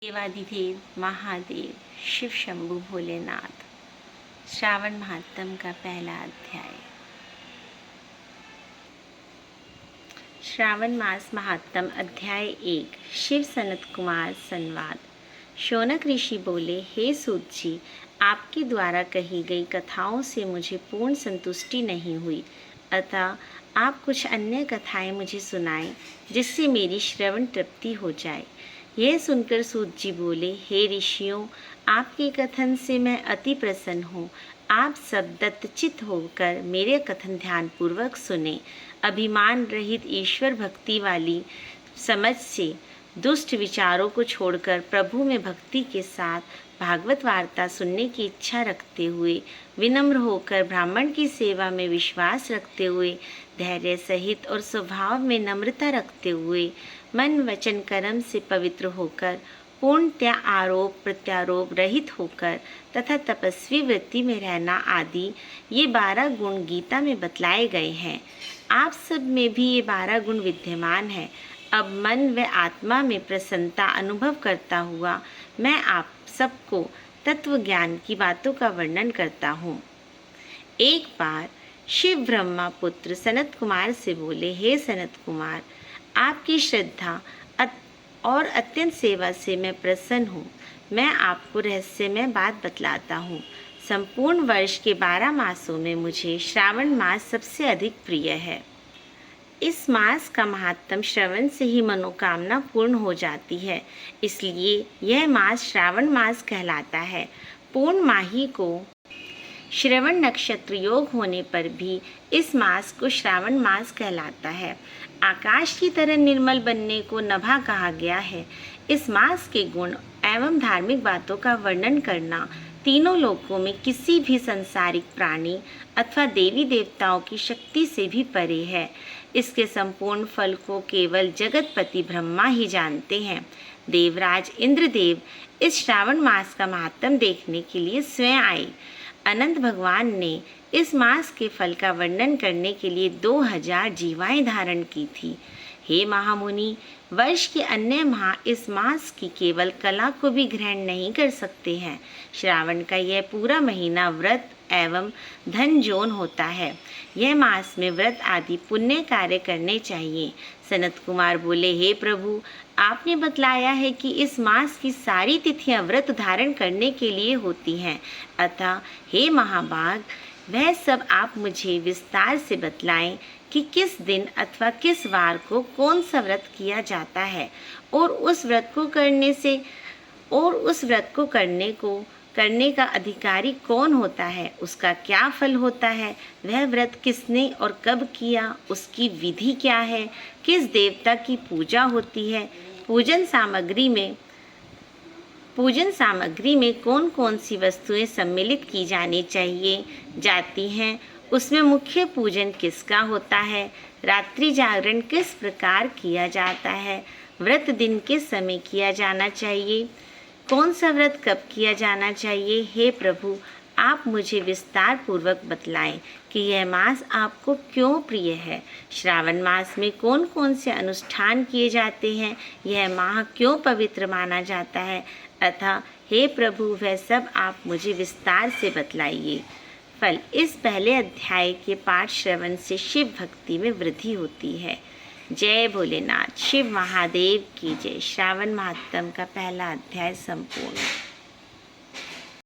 देवाधिदेव महादेव शिव शंभु भोलेनाथ। श्रावण महात्म का पहला अध्याय। श्रावण मास महात्म अध्याय 1। शिव सनत कुमार संवाद। शौनक ऋषि बोले, हे सूत जी, आपके द्वारा कही गई कथाओं से मुझे पूर्ण संतुष्टि नहीं हुई, अतः आप कुछ अन्य कथाएं मुझे सुनाएं जिससे मेरी श्रवण तृप्ति हो जाए। यह सुनकर सूत जी बोले, हे ऋषियों, आपके कथन से मैं अति प्रसन्न हूँ। आप सब दत्तचित्त होकर मेरे कथन ध्यानपूर्वक सुने। अभिमान रहित ईश्वर भक्ति वाली समझ से दुष्ट विचारों को छोड़कर प्रभु में भक्ति के साथ भागवत वार्ता सुनने की इच्छा रखते हुए, विनम्र होकर ब्राह्मण की सेवा में विश्वास रखते हुए, धैर्य सहित और स्वभाव में नम्रता रखते हुए, मन वचन कर्म से पवित्र होकर, पूर्णतया आरोप प्रत्यारोप रहित होकर तथा तपस्वी वृत्ति में रहना आदि ये 12 गुण गीता में बतलाए गए हैं। आप सब में भी ये 12 गुण विद्यमान है। अब मन व आत्मा में प्रसन्नता अनुभव करता हुआ मैं आप सबको तत्व ज्ञान की बातों का वर्णन करता हूँ। एक बार शिव ब्रह्मा पुत्र सनत कुमार से बोले, हे सनत कुमार, आपकी श्रद्धा और अत्यंत सेवा से मैं प्रसन्न हूँ। मैं आपको रहस्यमय बात बतलाता हूँ। संपूर्ण वर्ष के 12 मासों में मुझे श्रावण मास सबसे अधिक प्रिय है। इस मास का महात्म श्रवण से ही मनोकामना पूर्ण हो जाती है, इसलिए यह मास श्रावण मास कहलाता है। पूर्ण माही को श्रवण नक्षत्र योग होने पर भी इस मास को श्रावण मास कहलाता है। आकाश की तरह निर्मल बनने को नभा कहा गया है। इस मास के गुण एवं धार्मिक बातों का वर्णन करना तीनों लोकों में किसी भी संसारिक प्राणी अथवा देवी देवताओं की शक्ति से भी परे है। इसके संपूर्ण फल को केवल जगतपति ब्रह्मा ही जानते हैं। देवराज इंद्रदेव इस श्रावण मास का महात्म देखने के लिए स्वयं आए। अनंत भगवान ने इस मास के फल का वर्णन करने के लिए 2000 जीवाएं धारण की थी। हे महामुनि, वर्ष के अन्य माह इस मास की केवल कला को भी ग्रहण नहीं कर सकते हैं। श्रावण का यह पूरा महीना व्रत एवं धन जोन होता है। यह मास में व्रत आदि पुण्य कार्य करने चाहिए। सनत कुमार बोले, हे प्रभु, आपने बतलाया है कि इस मास की सारी तिथियां व्रत धारण करने के लिए होती हैं, अतः हे महाभाग, वह सब आप मुझे विस्तार से बतलाएं कि किस दिन अथवा किस वार को कौन सा व्रत किया जाता है और उस व्रत को करने का अधिकारी कौन होता है, उसका क्या फल होता है, वह व्रत किसने और कब किया, उसकी विधि क्या है, किस देवता की पूजा होती है, पूजन सामग्री में कौन कौन सी वस्तुएं सम्मिलित की जाती हैं, उसमें मुख्य पूजन किसका होता है, रात्रि जागरण किस प्रकार किया जाता है, व्रत दिन किस समय किया जाना चाहिए, कौन सा व्रत कब किया जाना चाहिए। हे प्रभु, आप मुझे विस्तार पूर्वक बतलाएं कि यह मास आपको क्यों प्रिय है। श्रावण मास में कौन कौन से अनुष्ठान किए जाते हैं, यह माह क्यों पवित्र माना जाता है, अतः हे प्रभु, वह सब आप मुझे विस्तार से बतलाइए। फल। इस पहले अध्याय के पाठ श्रवण से शिव भक्ति में वृद्धि होती है। जय भोलेनाथ। शिव महादेव की जय। श्रावण महात्म का पहला अध्याय संपूर्ण।